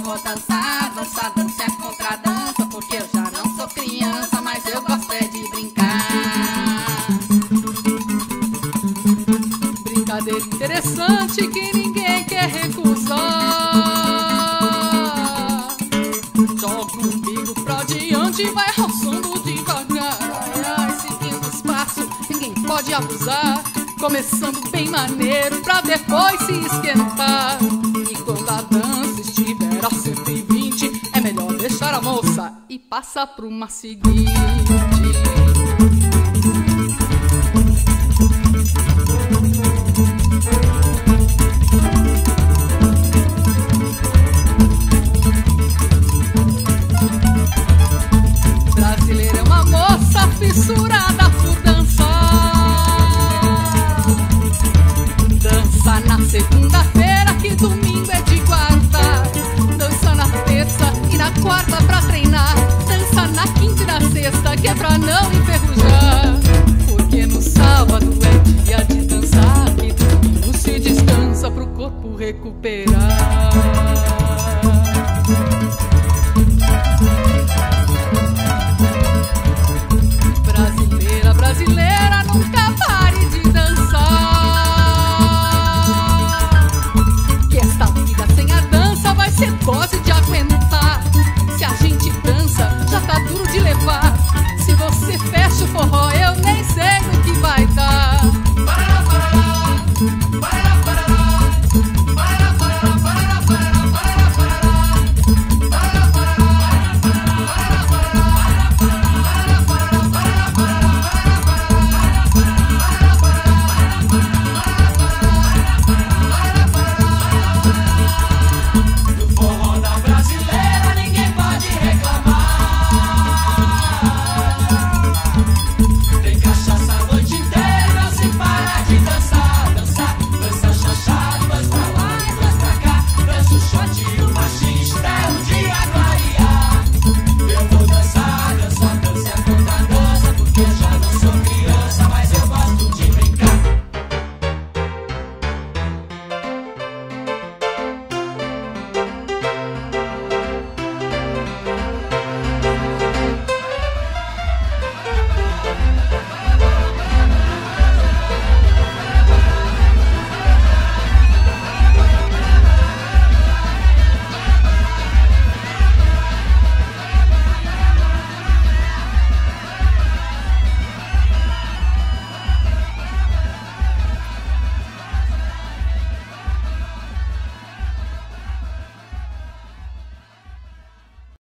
vou dançar, dançar, dançar contra dança, porque eu já não sou criança, mas eu gosto é de brincar. Brincadeira interessante que ninguém quer recusar. Joga o umbigo pra diante e vai roçando devagar. Ai, ai, seguindo os passos, ninguém pode abusar. Começando bem maneiro pra depois se esquentar. E quando a dança estiver a 120, é melhor deixar a moça e passar pra uma seguinte.